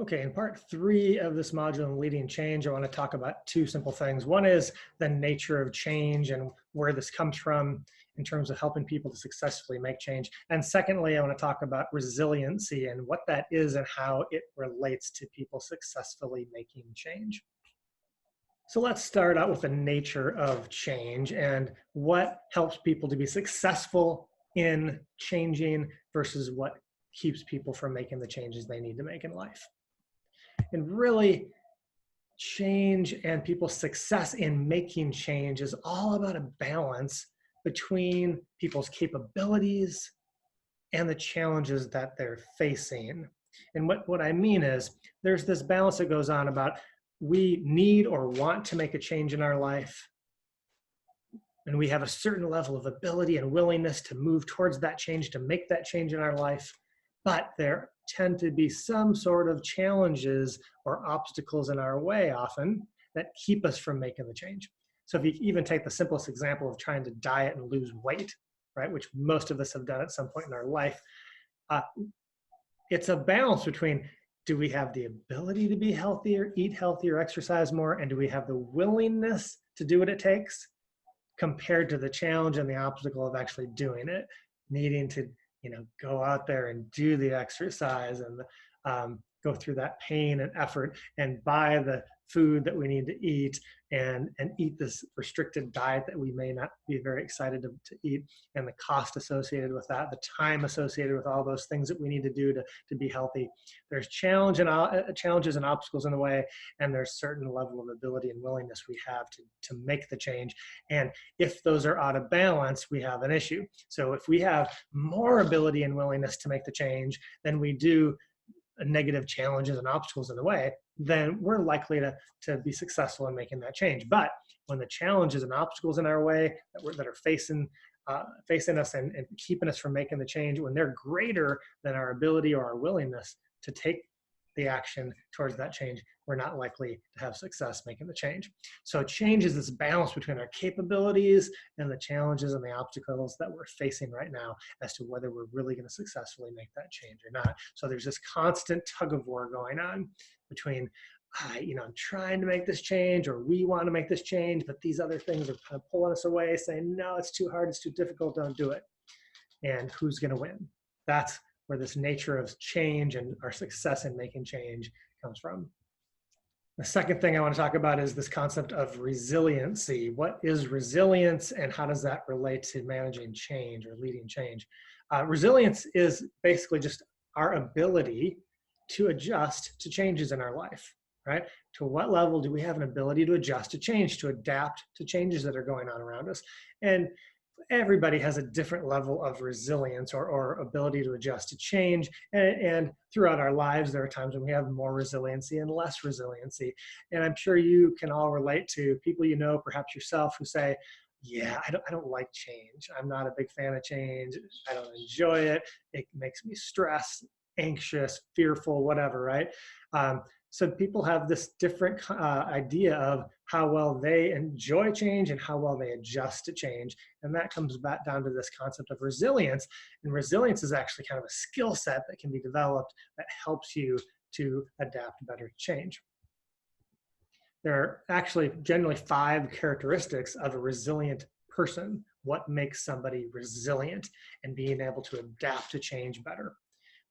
Okay, in part three of this module on leading change, I want to talk about two simple things. One is the nature of change and where this comes from in terms of helping people to successfully make change. And secondly, I want to talk about resiliency and what that is and how it relates to people successfully making change. So let's start out with the nature of change and what helps people to be successful in changing versus what keeps people from making the changes they need to make in life. And really, change and people's success in making change is all about a balance between people's capabilities and the challenges that they're facing. And what I mean is there's this balance that goes on about we need or want to make a change in our life, and we have a certain level of ability and willingness to move towards that change, to make that change in our life. But there tend to be some sort of challenges or obstacles in our way often that keep us from making the change. So if you even take the simplest example of trying to diet and lose weight, right, which most of us have done at some point in our life, uh, it's a balance between, do we have the ability to be healthier, eat healthier, exercise more, and do we have the willingness to do what it takes, compared to the challenge and the obstacle of actually doing it, needing to, go out there and do the exercise and go through that pain and effort and buy the food that we need to eat and eat this restricted diet that we may not be very excited to eat, and the cost associated with that, the time associated with all those things that we need to do to be healthy. There's challenges and obstacles in the way, and there's certain level of ability and willingness we have to make the change. And if those are out of balance, we have an issue. So if we have more ability and willingness to make the change than we do negative challenges and obstacles in the way, then we're likely to be successful in making that change. But when the challenges and obstacles in our way that are facing us and keeping us from making the change, when they're greater than our ability or our willingness to take the action towards that change, we're not likely to have success making the change. So change is this balance between our capabilities and the challenges and the obstacles that we're facing right now as to whether we're really going to successfully make that change or not. So there's this constant tug of war going on between, I'm trying to make this change, or we want to make this change, but these other things are kind of pulling us away, saying, no, it's too hard, it's too difficult, don't do it. And who's going to win? That's where this nature of change and our success in making change comes from. The second thing I want to talk about is this concept of resiliency. What is resilience, and how does that relate to managing change or leading change? Resilience is basically just our ability to adjust to changes in our life, right? To what level do we have an ability to adjust to change, to adapt to changes that are going on around us? And everybody has a different level of resilience or ability to adjust to change. And throughout our lives, there are times when we have more resiliency and less resiliency. And I'm sure you can all relate to people you know, perhaps yourself, who say, yeah, I don't like change. I'm not a big fan of change. I don't enjoy it. It makes me stressed, anxious, fearful, whatever, right? So people have this different idea of how well they enjoy change and how well they adjust to change. And that comes back down to this concept of resilience. And resilience is actually kind of a skill set that can be developed that helps you to adapt better to change. There are actually generally 5 characteristics of a resilient person. What makes somebody resilient and being able to adapt to change better?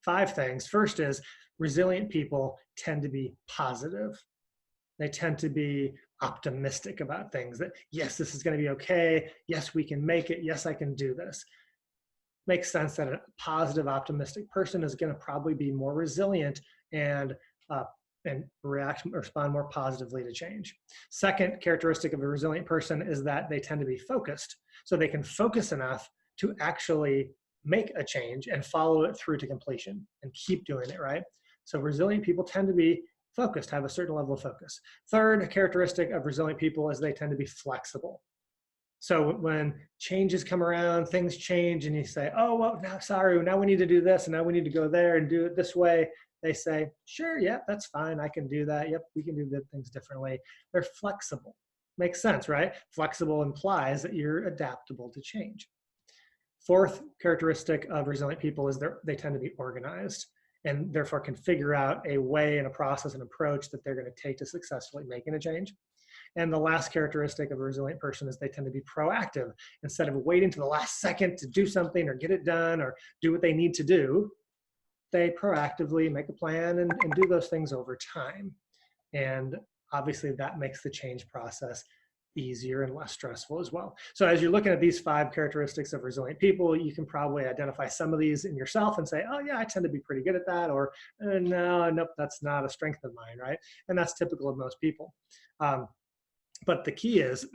5 things. First is, resilient people tend to be positive. They tend to be optimistic about things, that yes, this is going to be okay. Yes, we can make it. Yes, I can do this. Makes sense that a positive, optimistic person is going to probably be more resilient and respond more positively to change. Second characteristic of a resilient person is that they tend to be focused. So they can focus enough to actually make a change and follow it through to completion and keep doing it, right? So resilient people tend to be focused, have a certain level of focus. Third characteristic of resilient people is they tend to be flexible. So when changes come around, things change, and you say, oh, well, now, sorry, now we need to do this, and now we need to go there and do it this way. They say, sure, yeah, that's fine. I can do that. Yep, we can do things differently. They're flexible. Makes sense, right? Flexible implies that you're adaptable to change. Fourth characteristic of resilient people is they tend to be organized. and therefore can figure out a way and a process and approach that they're going to take to successfully making a change. And the last characteristic of a resilient person is they tend to be proactive. Instead of waiting to the last second to do something or get it done or do what they need to do, they proactively make a plan and do those things over time. And obviously that makes the change process easier and less stressful as well. So as you're looking at these 5 characteristics of resilient people, you can probably identify some of these in yourself and say, oh yeah, I tend to be pretty good at that, or no, nope, that's not a strength of mine, right? And that's typical of most people. But the key is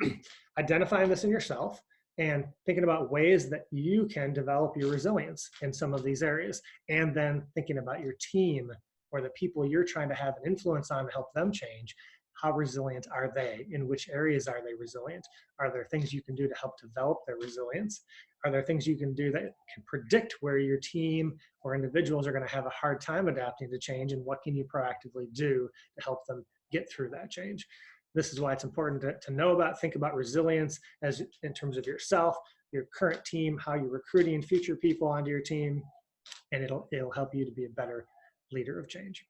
identifying this in yourself and thinking about ways that you can develop your resilience in some of these areas, and then thinking about your team or the people you're trying to have an influence on to help them change. How resilient are they? In which areas are they resilient? Are there things you can do to help develop their resilience? Are there things you can do that can predict where your team or individuals are going to have a hard time adapting to change, and what can you proactively do to help them get through that change? This is why it's important to know about, think about resilience as in terms of yourself, your current team, how you're recruiting future people onto your team, and it'll help you to be a better leader of change.